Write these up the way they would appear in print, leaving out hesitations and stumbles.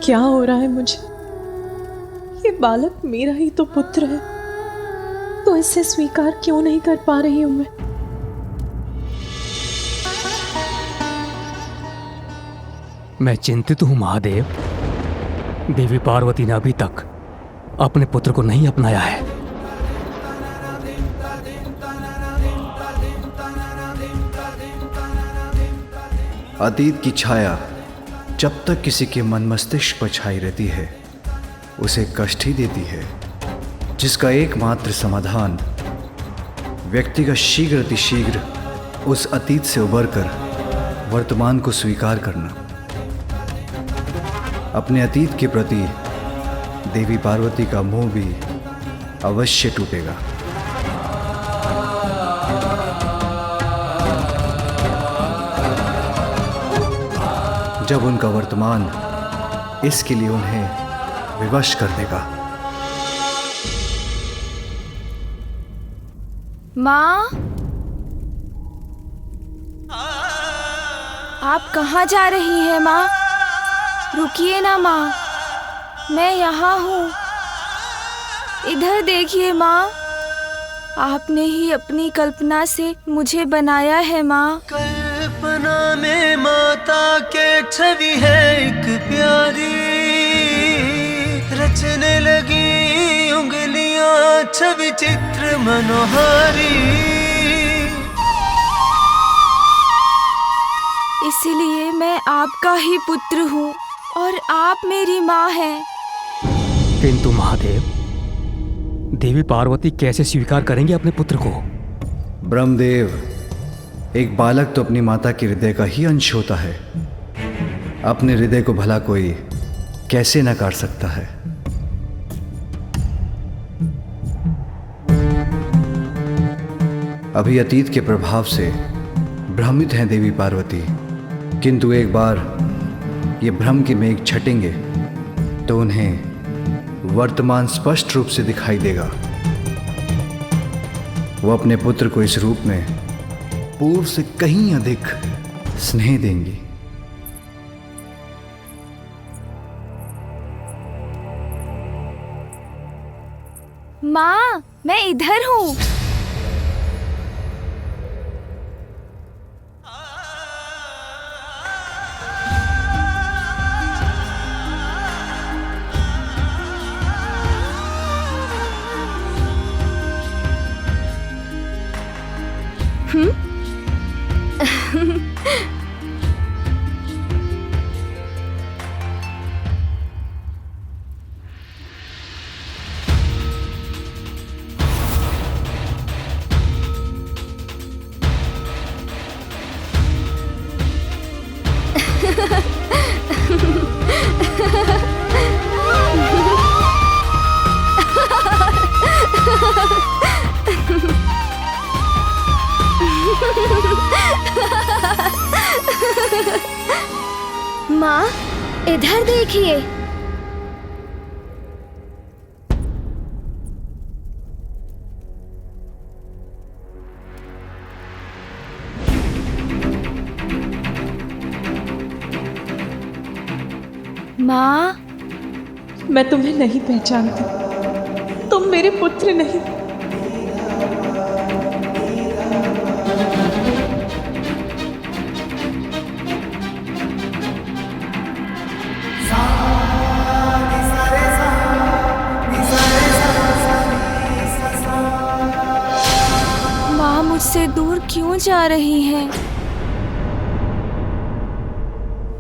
क्या हो रहा है मुझे? ये बालक मेरा ही तो पुत्र है, तो इसे स्वीकार क्यों नहीं कर पा रही हूं मैं? मैं चिंतित हूं महादेव। देवी पार्वती ने अभी तक अपने पुत्र को नहीं अपनाया है। अतीत की छाया जब तक किसी के मन मस्तिष्क पर छाई रहती है, उसे कष्ट ही देती है, जिसका एकमात्र समाधान व्यक्ति का शीघ्र अतिशीघ्र उस अतीत से उबरकर वर्तमान को स्वीकार करना। अपने अतीत के प्रति देवी पार्वती का मोह भी अवश्य टूटेगा। जब उनका वर्तमान इसके लिए उन्हें विवश कर देगा। माँ, आप कहाँ जा रही हैं माँ? रुकिए ना माँ, मैं यहाँ हूँ। इधर देखिए माँ, आपने ही अपनी कल्पना से मुझे बनाया है माँ। कल्पना में माता के छवि है एक प्यारी, रचने लगी उंगलियां छवि चित्र मनोहारी। इसलिए मैं आपका ही पुत्र हूँ और आप मेरी माँ हैं। किंतु महादेव, देवी पार्वती कैसे स्वीकार करेंगे अपने पुत्र को? ब्रह्मदेव, एक बालक तो अपनी माता के हृदय का ही अंश होता है। अपने हृदय को भला कोई कैसे नकार सकता है? अभी अतीत के प्रभाव से भ्रमित हैं देवी पार्वती, किंतु एक बार ये भ्रम के मेघ छटेंगे तो उन्हें वर्तमान स्पष्ट रूप से दिखाई देगा। वो अपने पुत्र को इस रूप में पूर्व से कहीं अधिक स्नेह देंगी। माँ, मैं इधर हूँ। माँ, इधर देखिए। माँ, मैं तुम्हें नहीं पहचानती, तुम मेरे पुत्र नहीं। माँ मुझसे दूर क्यों जा रही हैं?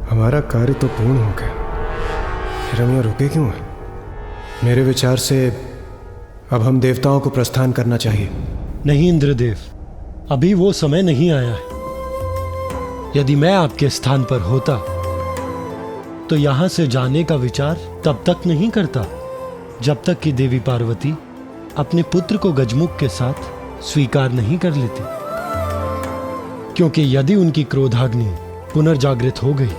हमारा कार्य तो पूर्ण हो गया, फिर हम यहाँ रुके क्यों हैं? मेरे विचार से अब हम देवताओं को प्रस्थान करना चाहिए। नहीं इंद्रदेव, अभी वो समय नहीं आया है। यदि मैं आपके स्थान पर होता तो यहाँ से जाने का विचार तब तक नहीं करता जब तक कि देवी पार्वती अपने पुत्र को गजमुख के साथ स्वीकार नहीं कर लेती। क्योंकि यदि उनकी क्रोधाग्नि पुनर्जागृत हो गई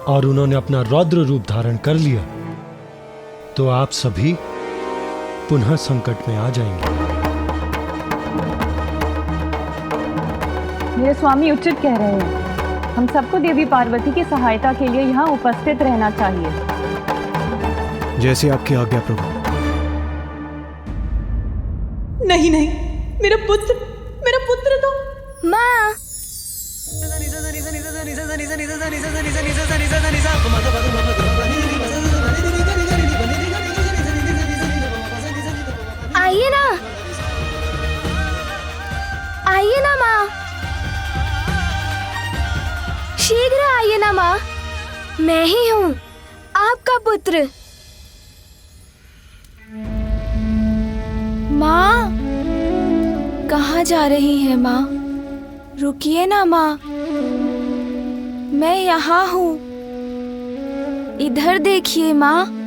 और उन्होंने अपना रौद्र रूप धारण कर लिया तो आप सभी पुनः संकट में आ जाएंगे। मेरे स्वामी उचित कह रहे हैं। हम सबको देवी पार्वती की सहायता के लिए यहाँ उपस्थित रहना चाहिए। जैसी आपकी आज्ञा प्रभु। नहीं नहीं, मेरा पुत्र तो। माँ, आइए ना माँ, शीघ्र आइए ना माँ, मैं ही हूँ आपका पुत्र। माँ, कहाँ जा रही हैं माँ? रुकिए ना माँ, मैं यहाँ हूँ, इधर देखिए माँ।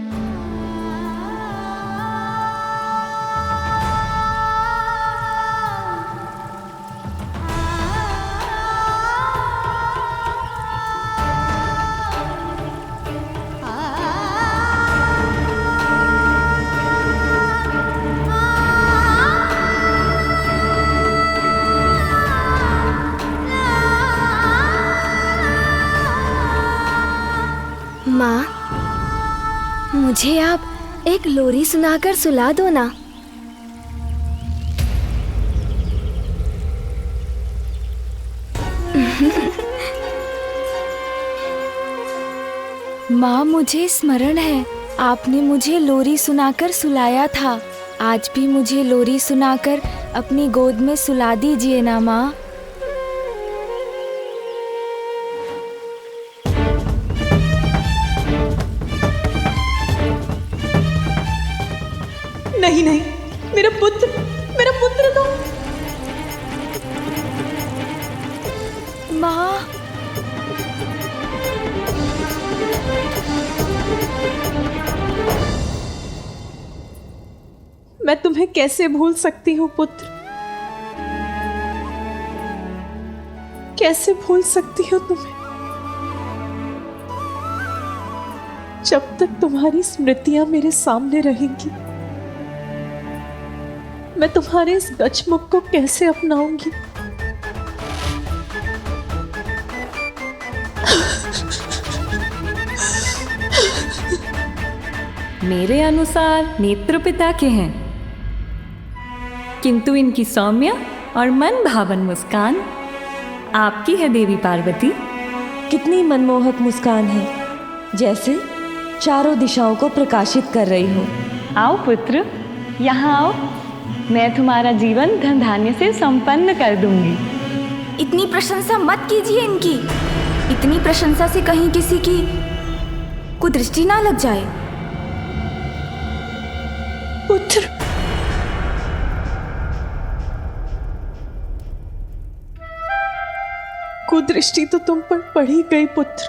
माँ, मुझे आप एक लोरी सुनाकर सुला दो ना। माँ, मुझे स्मरण है, आपने मुझे लोरी सुनाकर सुलाया था। आज भी मुझे लोरी सुनाकर अपनी गोद में सुला दीजिए ना माँ। नहीं नहीं, मेरा पुत्र तो। माँ, मैं तुम्हें कैसे भूल सकती हूँ पुत्र, कैसे भूल सकती हूँ तुम्हें? जब तक तुम्हारी स्मृतियां मेरे सामने रहेंगी, मैं तुम्हारे इस गचमुख को कैसे अपनाऊंगी? मेरे अनुसार नेत्र पिता के हैं, किंतु इनकी सौम्य और मन भावन मुस्कान आपकी है देवी पार्वती। कितनी मनमोहक मुस्कान है, जैसे चारों दिशाओं को प्रकाशित कर रही हो। आओ पुत्र, यहाँ आओ, मैं तुम्हारा जीवन धन धान्य से संपन्न कर दूंगी। इतनी प्रशंसा मत कीजिए इनकी। इतनी प्रशंसा से कहीं किसी की कुदृष्टि ना लग जाए। पुत्र, कुदृष्टि तो तुम पर पड़ी गई पुत्र।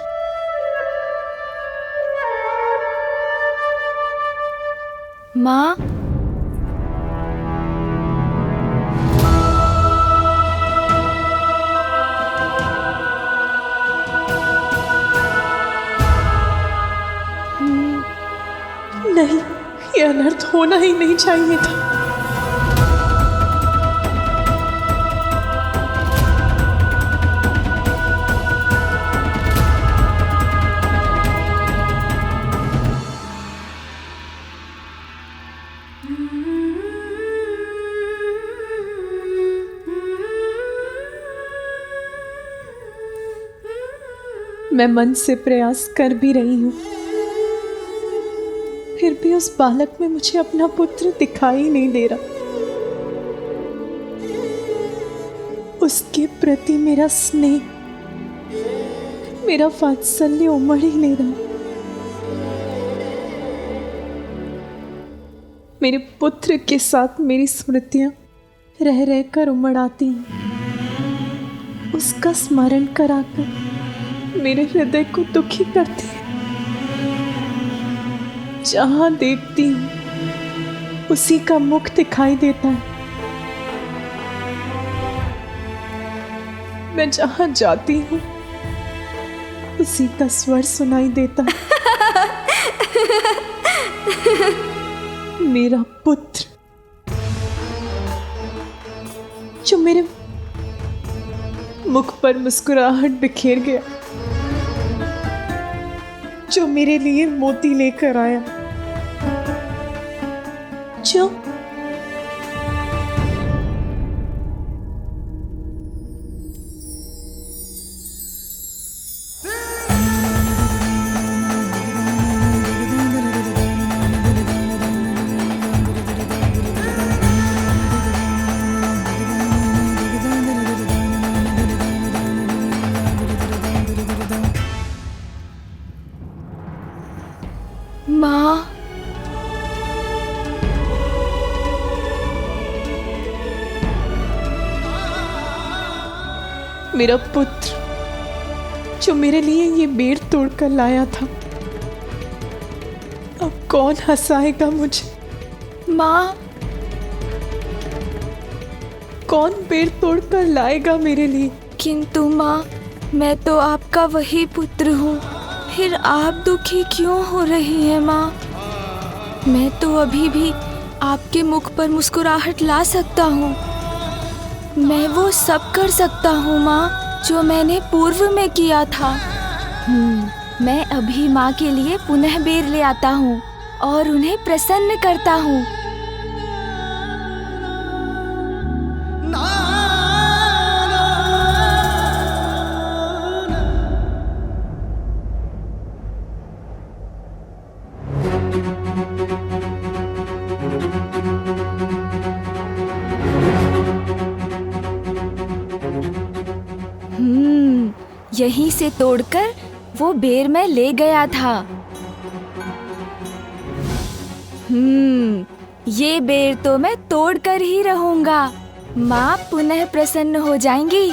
माँ, नहीं, ये अनर्थ होना ही नहीं चाहिए था। मैं मन से प्रयास कर भी रही हूं, फिर भी उस बालक में मुझे अपना पुत्र दिखाई नहीं दे रहा। उसके प्रति मेरा स्नेह, मेरा वात्सल्य उमड़ ही नहीं रहा। मेरे पुत्र के साथ मेरी स्मृतियां रह रहकर उमड़ आती हैं। उसका स्मरण कराकर मेरे हृदय को दुखी करती है। जहां देखती हूं उसी का मुख दिखाई देता है। मैं जहां जाती हूं उसी का स्वर सुनाई देता है। मेरा पुत्र जो मेरे मुख पर मुस्कुराहट बिखेर गया, जो मेरे लिए मोती लेकर आया, जो माँ, मेरा पुत्र जो मेरे लिए ये बेर तोड़कर लाया था, अब कौन हंसाएगा मुझे? माँ, कौन बेर तोड़कर लाएगा मेरे लिए? किंतु माँ, मैं तो आपका वही पुत्र हूँ, फिर आप दुखी क्यों हो रही हैं माँ? मैं तो अभी भी आपके मुख पर मुस्कुराहट ला सकता हूँ। मैं वो सब कर सकता हूँ माँ जो मैंने पूर्व में किया था। मैं अभी माँ के लिए पुनः बेर ले आता हूँ और उन्हें प्रसन्न करता हूँ। यहीं से तोड़कर वो बेर मैं ले गया था। ये बेर तो मैं तोड़कर ही रहूंगा। माँ पुनः प्रसन्न हो जाएंगी।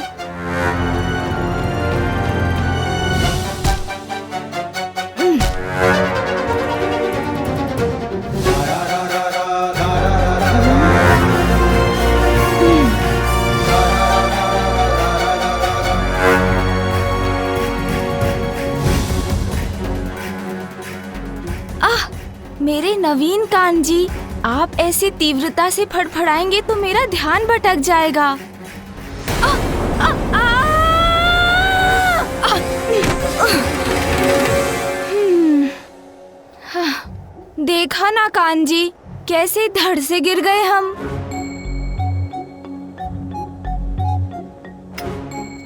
मेरे नवीन कान जी, आप ऐसी तीव्रता से फड़फड़ाएंगे तो मेरा ध्यान भटक जाएगा। देखा ना कान जी, कैसे धड़ से गिर गए हम।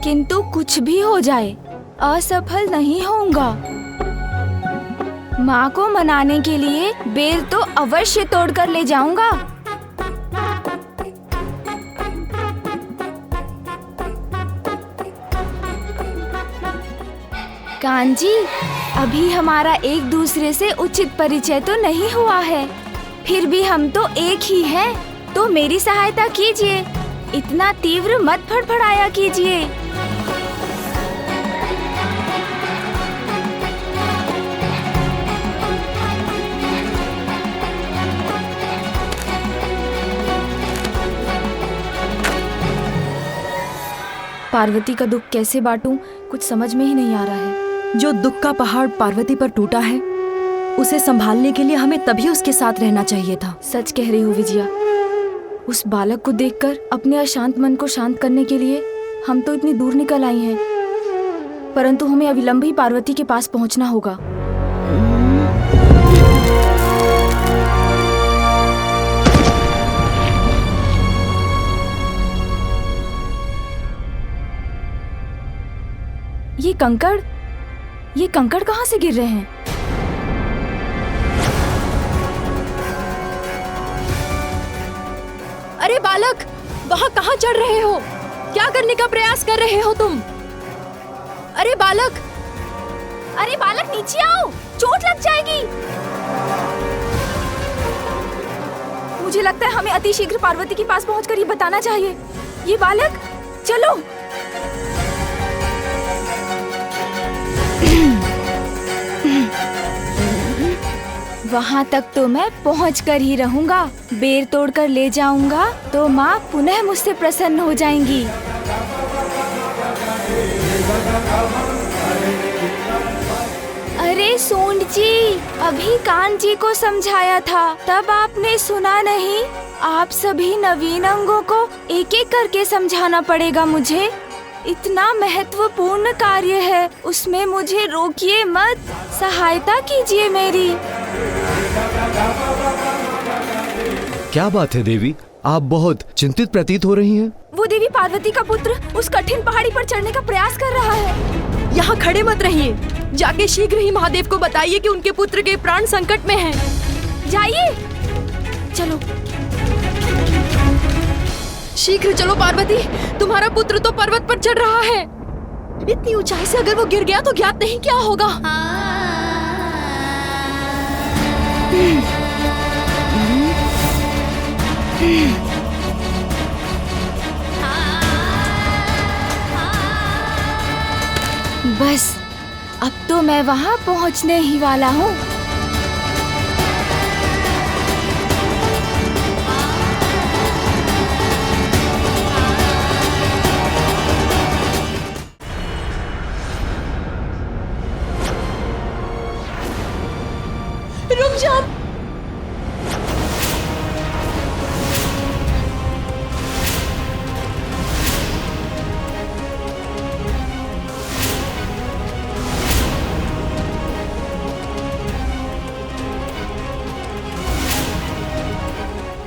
किंतु कुछ भी हो जाए, असफल नहीं होऊंगा। माँ को मनाने के लिए बेर तो अवश्य तोड़कर ले जाऊंगा। कान जी, अभी हमारा एक दूसरे से उचित परिचय तो नहीं हुआ है, फिर भी हम तो एक ही हैं, तो मेरी सहायता कीजिए। इतना तीव्र मत फड़फड़ाया कीजिए। पार्वती का दुख कैसे बांटूं, कुछ समझ में ही नहीं आ रहा है। जो दुख का पहाड़ पार्वती पर टूटा है, उसे संभालने के लिए हमें तभी उसके साथ रहना चाहिए था। सच कह रही हो विजया। उस बालक को देखकर अपने अशांत मन को शांत करने के लिए हम तो इतनी दूर निकल आई हैं, परंतु हमें अविलंब ही पार्वती के पास पहुंचना होगा। ये कंकड़ कहाँ से गिर रहे हैं? अरे बालक, वहाँ कहाँ चढ़ रहे हो? क्या करने का प्रयास कर रहे हो तुम? अरे बालक नीचे आओ, चोट लग जाएगी। मुझे लगता है हमें अतिशीघ्र पार्वती के पास पहुंचकर ये बताना चाहिए। ये बालक, चलो। वहाँ तक तो मैं पहुँच कर ही रहूँगा। बेर तोड़कर ले जाऊँगा तो माँ पुनः मुझसे प्रसन्न हो जाएंगी। अरे सूंड जी, अभी कान जी को समझाया था, तब आपने सुना नहीं। आप सभी नवीन अंगों को एक एक करके समझाना पड़ेगा मुझे। इतना महत्वपूर्ण कार्य है, उसमें मुझे रोकिए मत, सहायता कीजिए मेरी। क्या बात है देवी, आप बहुत चिंतित प्रतीत हो रही हैं। वो देवी पार्वती का पुत्र उस कठिन पहाड़ी पर चढ़ने का प्रयास कर रहा है। यहाँ खड़े मत रहिए, जाके शीघ्र ही महादेव को बताइए कि उनके पुत्र के प्राण संकट में हैं। जाइए, चलो शीघ्र चलो पार्वती, तुम्हारा पुत्र तो पर्वत पर चढ़ रहा है। इतनी ऊंचाई से अगर वो गिर गया तो ज्ञात नहीं क्या होगा। बस अब तो मैं वहां पहुंचने ही वाला हूँ। रुक जा।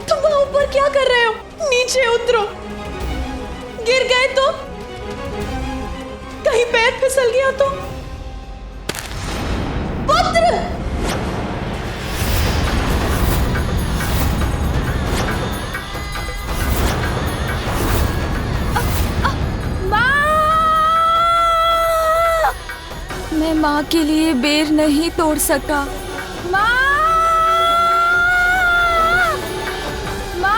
तुम वहां ऊपर क्या कर रहे हो? नीचे उतरो। गिर गए तो? कहीं पैर फिसल गया तो? पुत्र! मैं माँ के लिए बेर नहीं तोड़ सका। माँ! माँ!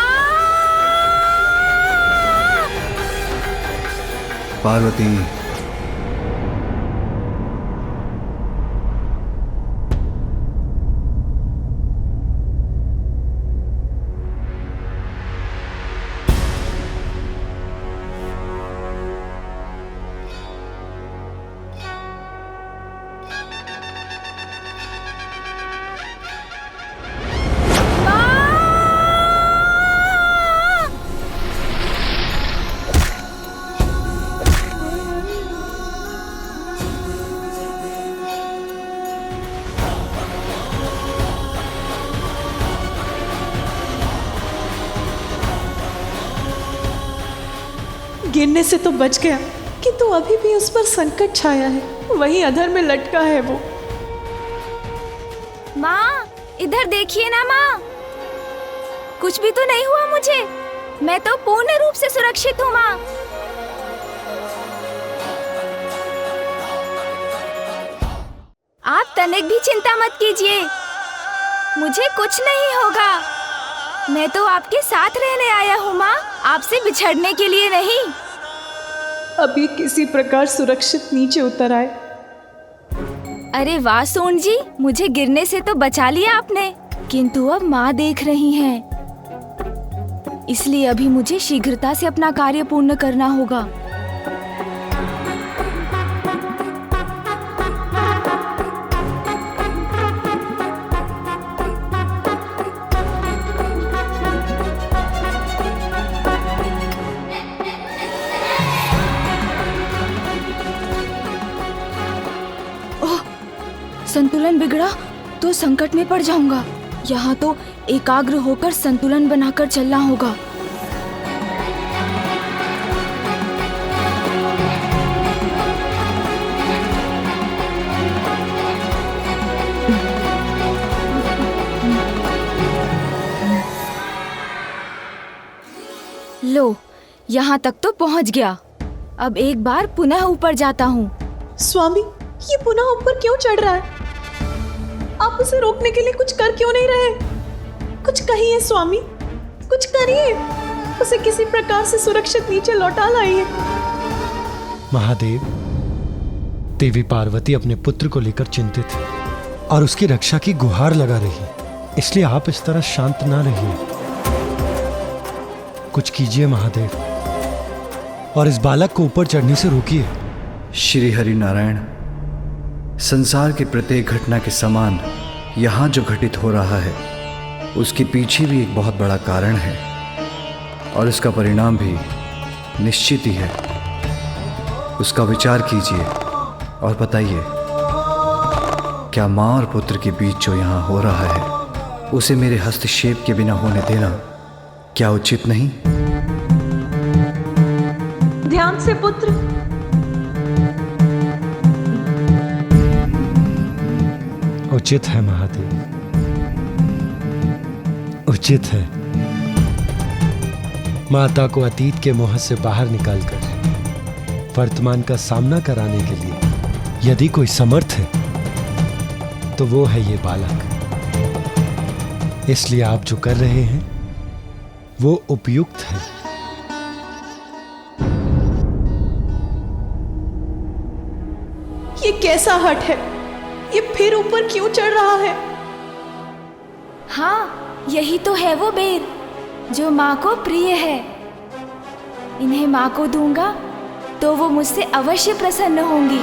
पार्वती, गिरने से तो बच गया, किंतु अभी भी उस पर संकट छाया है। वहीं अधर में लटका है वो। माँ, इधर देखिए ना माँ, कुछ भी तो नहीं हुआ मुझे। मैं तो पूर्ण रूप से सुरक्षित हूँ माँ। आप तनिक भी चिंता मत कीजिए, मुझे कुछ नहीं होगा। मैं तो आपके साथ रहने आया हूँ माँ, आपसे बिछड़ने के लिए नहीं। अभी किसी प्रकार सुरक्षित नीचे उतर आए। अरे वाह सोन जी, मुझे गिरने से तो बचा लिया आपने, किंतु अब माँ देख रही हैं, इसलिए अभी मुझे शीघ्रता से अपना कार्य पूर्ण करना होगा। संतुलन बिगड़ा तो संकट में पड़ जाऊंगा। यहाँ तो एकाग्र होकर संतुलन बनाकर चलना होगा। लो, यहाँ तक तो पहुँच गया। अब एक बार पुनः ऊपर जाता हूँ। स्वामी, ये पुनः ऊपर क्यों चढ़ रहा है? आप उसे रोकने के लिए कुछ कर क्यों नहीं रहे? कुछ कहिए स्वामी, कुछ करिए। उसे किसी प्रकार से सुरक्षित नीचे लौटा लाइए। महादेव, देवी पार्वती अपने पुत्र को लेकर चिंतित है और उसकी रक्षा की गुहार लगा रही है, इसलिए आप इस तरह शांत ना रहिए। कुछ कीजिए महादेव और इस बालक को ऊपर चढ़ने से रोकिए। श्री हरि नारायण, संसार की प्रत्येक घटना के समान यहाँ जो घटित हो रहा है उसके पीछे भी एक बहुत बड़ा कारण है और उसका परिणाम भी निश्चित ही है। उसका विचार कीजिए और बताइए, क्या माँ और पुत्र के बीच जो यहाँ हो रहा है उसे मेरे हस्तक्षेप के बिना होने देना क्या उचित नहीं? ध्यान से पुत्र। उचित है महादेव, उचित है। माता को अतीत के मोह से बाहर निकालकर वर्तमान का सामना कराने के लिए यदि कोई समर्थ है तो वो है ये बालक। इसलिए आप जो कर रहे हैं वो उपयुक्त है। ये कैसा हठ है? ये फिर ऊपर क्यों चढ़ रहा है? हाँ, यही तो है वो बेर जो माँ को प्रिय है। इन्हें माँ को दूंगा तो वो मुझसे अवश्य प्रसन्न होंगी।